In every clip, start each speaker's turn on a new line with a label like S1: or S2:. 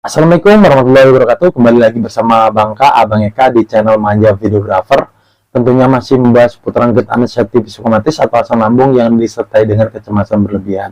S1: Assalamualaikum warahmatullahi wabarakatuh. Kembali lagi bersama Bangka, Abang Eka di channel Manja Videographer. Tentunya masih membahas putaran get anxiety psikomatis atau asam lambung yang disertai dengan kecemasan berlebihan.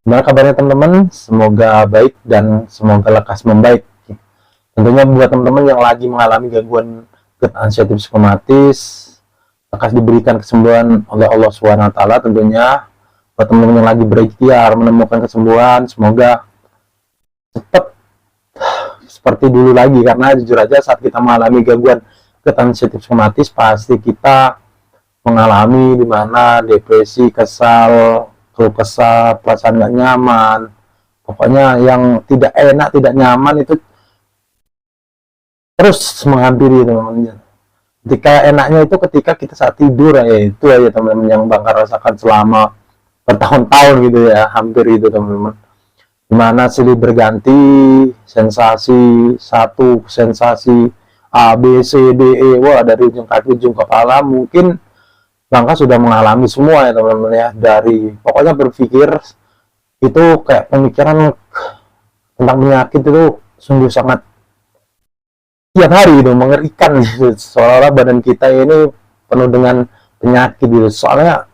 S1: Gimana kabarnya teman-teman? Semoga baik dan semoga lekas membaik. Tentunya buat teman-teman yang lagi mengalami gangguan get anxiety psikomatis, lekas diberikan kesembuhan oleh Allah SWT. Tentunya buat teman-teman yang lagi berikhtiar menemukan kesembuhan, semoga cepat seperti dulu lagi, karena jujur aja saat kita mengalami gangguan get anxiety psikomatis pasti kita mengalami dimana depresi, kesal, keluh kesah, perasaan nggak nyaman, pokoknya yang tidak enak, tidak nyaman itu terus menghampiri teman-teman. Ketika enaknya itu ketika kita saat tidur ya, itu aja teman-teman yang Bangka rasakan selama bertahun-tahun gitu ya, hampir itu teman-teman. Dimana silih berganti sensasi, satu sensasi A, B, C, D, E, wah dari ujung kaki, ujung kepala, mungkin Bangka sudah mengalami semua ya teman-teman ya. Dari pokoknya berpikir itu kayak pemikiran tentang penyakit itu sungguh sangat tiap hari itu mengerikan gitu. Seolah-olah badan kita ini penuh dengan penyakit gitu. Soalnya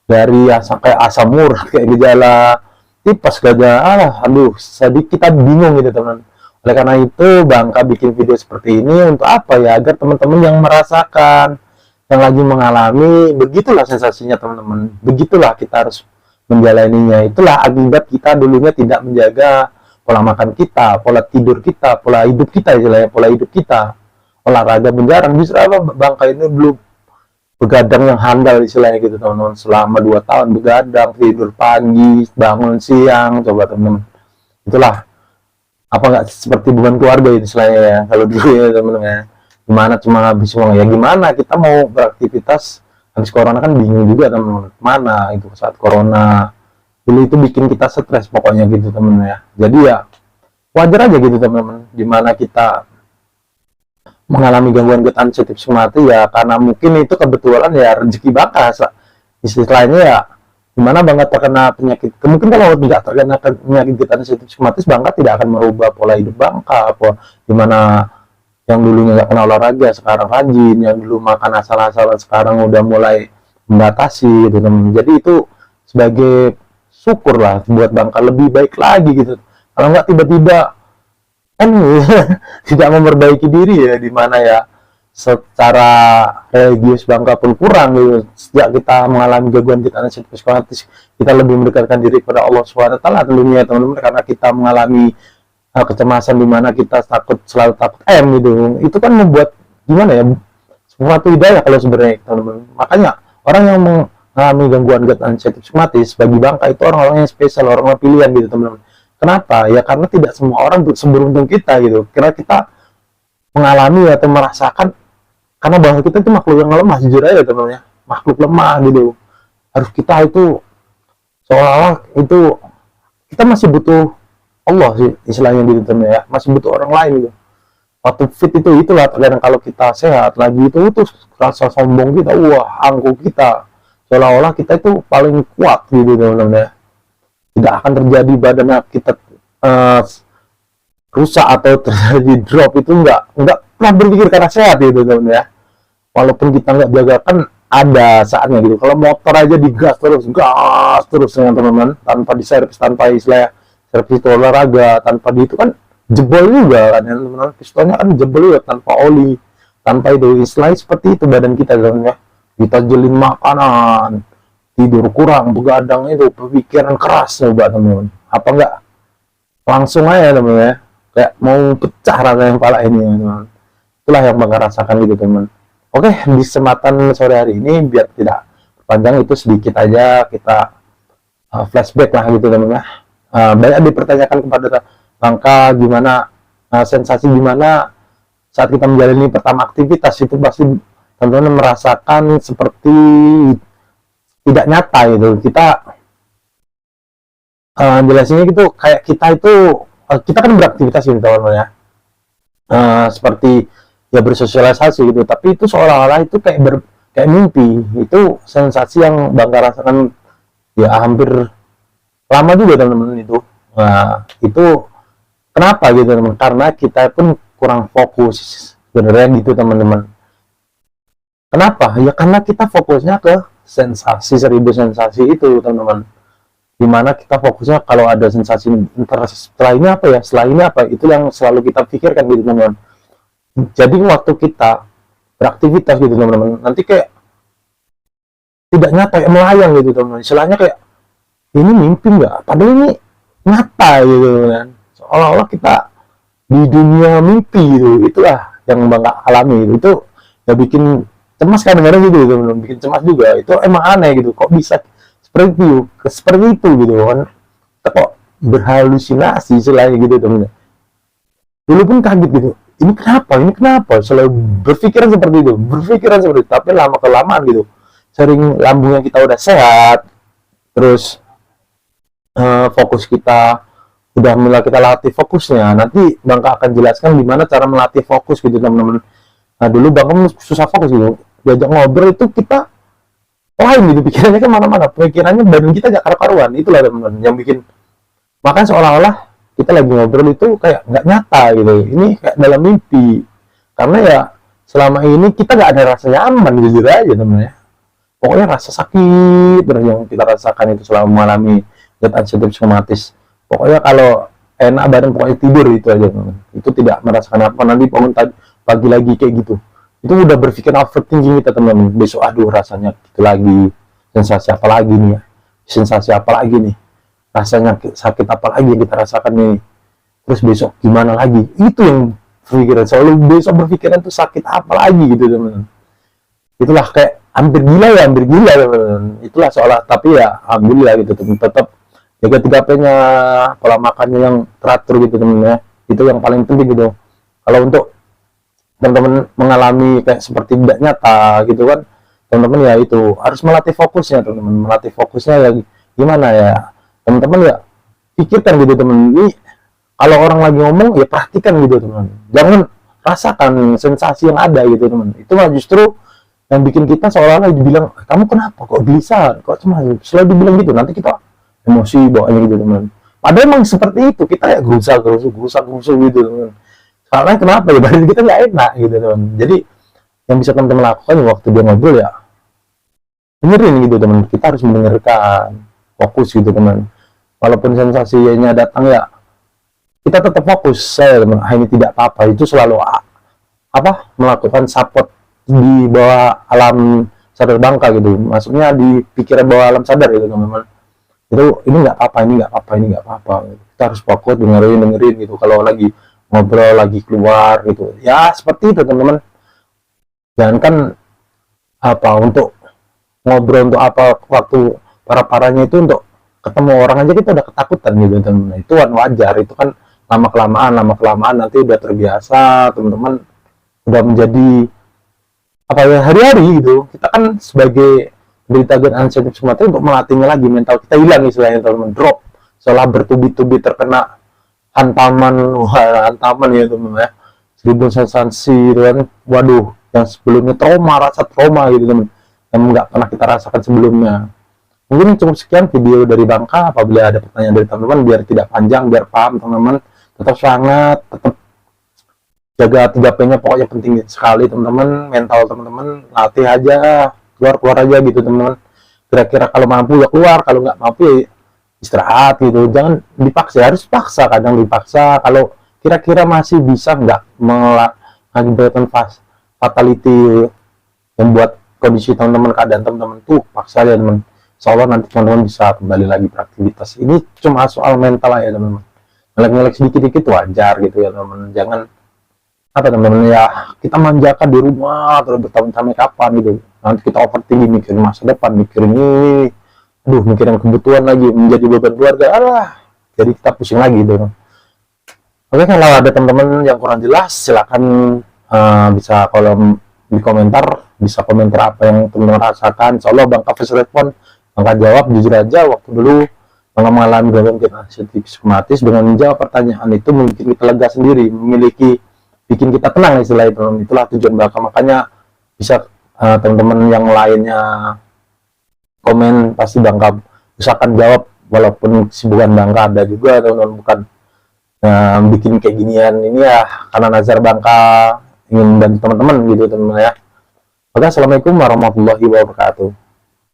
S1: dari kayak asam urat, kayak gejala tipes, gajah, aduh, sedikit kita bingung gitu teman. Oleh karena itu Bangka bikin video seperti ini untuk apa ya, agar teman-teman yang merasakan, yang lagi mengalami, begitulah sensasinya teman-teman, begitulah kita harus menjalaninya. Itulah akibat kita dulunya tidak menjaga pola makan kita, pola tidur kita, pola hidup kita, istilahnya pola hidup kita, olahraga menjarang. Justru apa, Bangka ini belum begadang yang handal istilahnya gitu teman-teman, selama 2 tahun begadang, tidur pagi, bangun siang, coba teman-teman. Itulah apa nggak seperti beban keluarga itu istilahnya ya, kalau dulu ya teman-teman ya. Gimana cuma habis uang ya, gimana kita mau beraktivitas habis corona kan bingung juga teman-teman, mana itu saat corona dulu itu bikin kita stres pokoknya gitu teman-teman ya. Jadi ya wajar aja gitu teman-teman, dimana kita mengalami gangguan get anxiety psikomatis ya karena mungkin itu kebetulan ya rezeki Bangka, istilahnya ya dimana Bangka terkena penyakit. Mungkin kalau tidak terkena penyakit get anxiety psikomatis, Bangka tidak akan merubah pola hidup Bangka, dimana yang dulunya nggak kenal olahraga sekarang rajin, yang dulu makan asal-asalan sekarang udah mulai membatasi gitu teman. Jadi itu sebagai syukur lah buat Bangka lebih baik lagi gitu. Kalau nggak tiba-tiba kan tidak memperbaiki diri ya, dimana ya secara religius Bangka pun kurang gitu. Sejak kita mengalami gangguan get anxiety psikomatis, kita lebih mendekatkan diri kepada Allah SWT tentunya teman-teman, karena kita mengalami kecemasan dimana kita selalu takut gitu. Itu kan membuat gimana ya, sesuatu hidayah kalau sebenarnya teman-teman. Makanya orang yang mengalami gangguan get anxiety psikomatis bagi Bangka itu orang-orang yang spesial, orang-orang pilihan gitu teman-teman. Kenapa? Ya karena tidak semua orang seberuntung kita gitu. Karena kita mengalami atau merasakan, karena bahwa kita itu makhluk yang lemah, jujur aja teman-teman ya, makhluk lemah gitu. Harus kita itu seolah-olah itu kita masih butuh Allah sih istilahnya gitu teman-teman ya, masih butuh orang lain gitu. Waktu fit itu itulah terkadang kalau kita sehat lagi itu rasa sombong kita, wah angkuh kita, seolah-olah kita itu paling kuat gitu teman-teman ya. Tidak akan terjadi badan kita rusak atau terjadi drop, itu nggak pernah berpikir karena sehat gitu teman ya. Walaupun kita nggak jaga, kan ada saatnya gitu. Kalau motor aja digas terus dengan teman-teman, tanpa diservis, tanpa istilah servis olahraga, tanpa di itu kan jebol juga kan ya teman-teman. Pistonnya kan jebol juga tanpa oli, tanpa itu istilahnya seperti itu badan kita teman ya. Kita jelin makanan, tidur kurang, begadang itu, pemikiran keras coba teman-teman. Apa enggak langsung aja teman ya, kayak mau pecah rasanya kepala ini teman. Itulah yang Bangka rasakan gitu teman. Oke, di kesempatan sore hari ini biar tidak panjang, itu sedikit aja kita flashback lah gitu teman ya. Banyak dipertanyakan kepada Bangka gimana sensasi gimana saat kita menjalani pertama aktivitas, itu pasti teman-teman merasakan seperti tidak nyata gitu. Kita jelasinnya gitu, kayak kita itu kita kan beraktivitas gitu teman-teman ya, seperti ya bersosialisasi gitu, tapi itu seolah-olah itu kayak mimpi. Itu sensasi yang Bangka rasakan ya hampir lama juga teman-teman itu. Nah, itu Kenapa gitu teman? Karena kita pun kurang fokus sebenarnya gitu teman-teman. Kenapa? Ya karena kita fokusnya ke sensasi, 1000 sensasi itu teman-teman. Dimana kita fokusnya kalau ada sensasi setelah ini apa ya, setelah ini apa, itu yang selalu kita pikirkan gitu teman-teman. Jadi waktu kita beraktivitas gitu teman-teman, nanti kayak tidak nyata, kayak melayang gitu teman-teman. Istilahnya kayak ini mimpi nggak? Padahal ini nyata gitu kan. Seolah-olah kita di dunia mimpi gitu. Itulah yang Bang alami gitu. Itu ya bikin cemas kadang-kadang gitu teman-teman, bikin cemas juga. Itu emang aneh gitu. Kok bisa seperti itu gitu kan? Kita kok berhalusinasi selain gitu teman-teman. Dulu pun kaget gitu. Ini kenapa? Ini kenapa? Selalu berpikiran seperti itu, berpikiran seperti itu. Tapi lama kelamaan gitu, sering lambungnya kita udah sehat, terus fokus kita udah mulai kita latih fokusnya. Nanti Bang akan jelaskan gimana cara melatih fokus gitu teman-teman. Nah dulu Bang susah fokus gitu, diajak ngobrol itu kita lain gitu, pikirannya kan mana-mana, pikirannya badan kita gak karu-karuan. Itulah teman-teman yang bikin, makanya seolah-olah kita lagi ngobrol itu kayak nggak nyata gitu, ini kayak dalam mimpi. Karena ya selama ini kita nggak ada rasa nyaman, jujur aja teman-teman ya. Pokoknya rasa sakit terus yang kita rasakan itu selama mengalami gangguan sensitif psikomatis. Pokoknya kalau enak badan pokoknya tidur itu aja teman-teman. Itu tidak merasakan apa, nanti bangun pagi lagi kayak gitu. Itu udah berpikir overthinking kita teman-teman. Besok aduh rasanya gitu lagi, sensasi apa lagi nih ya, sensasi apa lagi nih, rasanya sakit apa lagi yang kita rasakan nih, terus besok gimana lagi. Itu yang pikiran, selalu besok berpikiran tuh sakit apa lagi gitu teman-teman. Itulah kayak hampir gila ya, hampir gila teman-teman. Itulah seolah, tapi ya alhamdulillah gitu teman, tetap jaga 3P-nya, pola makannya yang teratur gitu teman-teman ya. Itu yang paling penting gitu. Kalau untuk teman-teman mengalami kayak seperti tidak nyata gitu kan, teman-teman ya itu harus melatih fokusnya teman-teman. Melatih fokusnya ya gimana ya teman-teman ya, pikirkan gitu teman. Ini kalau orang lagi ngomong ya perhatikan gitu teman, jangan rasakan sensasi yang ada gitu teman. Itu mah justru yang bikin kita seolah-olah dibilang kamu kenapa kok gelisah, kok cemas, selalu dibilang gitu, nanti kita emosi bawaannya gitu teman. Padahal emang seperti itu, kita ya gerusa gitu teman. Soalnya kenapa ya, badan kita nggak enak gitu teman. Jadi yang bisa teman-teman lakukan waktu dia ngobrol ya dengerin gitu teman. Kita harus mendengarkan, fokus gitu teman. Walaupun sensasinya datang ya kita tetap fokus. Saya teman, ini tidak apa-apa. Itu selalu apa, melakukan support di bawah alam sadar bangka gitu, maksudnya di pikiran bawah alam sadar gitu teman-teman. Itu ini nggak apa-apa, ini nggak apa-apa, ini nggak apa-apa. Kita harus fokus dengerin gitu. Kalau lagi ngobrol, lagi keluar gitu ya seperti itu teman-teman. Jangan kan apa untuk ngobrol untuk apa, waktu parah-parahnya itu untuk ketemu orang aja kita udah ketakutan gitu teman-teman. Itu kan wajar, itu kan lama kelamaan nanti udah terbiasa teman-teman, udah menjadi apa ya, hari-hari gitu. Kita kan sebagai penderita gangguan sensitif psikomotorik untuk melatihnya lagi, mental kita hilang istilahnya teman-teman, drop setelah bertubi-tubi terkena hantaman ya teman-teman ya, 1000 sensasi gitu kan. Waduh, yang sebelumnya rasa trauma gitu teman, yang nggak pernah kita rasakan sebelumnya. Mungkin cukup sekian video dari Bangka. Apabila ada pertanyaan dari teman-teman, biar tidak panjang, biar paham teman-teman, tetap semangat, tetap jaga 3P-nya, pokoknya penting sekali teman-teman. Mental teman-teman latih aja, keluar aja gitu teman-teman. Kira-kira kalau mampu ya keluar, kalau nggak mampu ya istirahat gitu. Jangan dipaksa, harus paksa, kadang dipaksa. Kalau kira-kira masih bisa nggak mengakibatkan fatality yang buat kondisi teman-teman, keadaan teman-teman tuh, paksa aja teman. Insya nanti teman-teman bisa kembali lagi beraktivitas. Ini cuma soal mental aja teman-teman. Ngelek-ngelek sedikit-sedikit wajar gitu ya teman-teman. Jangan apa teman-teman ya, kita manjakan di rumah terus bertahun sampai kapan gitu. Nanti kita overthinking, mikirin masa depan, mikirin ini, mikirin kebutuhan lagi, menjadi beban keluarga, jadi kita pusing lagi gitu. Oke, kalau ada teman-teman yang kurang jelas silakan bisa kolom di komentar, bisa komentar apa yang teman-teman rasakan. Insya Allah Bang Kafes respon, Bang jawab jujur aja. Waktu dulu Bang mengalami gangguan sensitif psikomatis, dengan menjawab pertanyaan itu membuat kita lega sendiri, bikin kita tenang istilah itu. Itulah tujuan Bang. Makanya bisa teman-teman yang lainnya komen, pasti Bang usahakan jawab, walaupun kesibukan Bang ada juga teman-teman, bukan bikin kayak ginian ini ya karena Nazar Bangka ingin membantu teman-teman gitu teman-teman ya. Oke, assalamualaikum warahmatullahi wabarakatuh.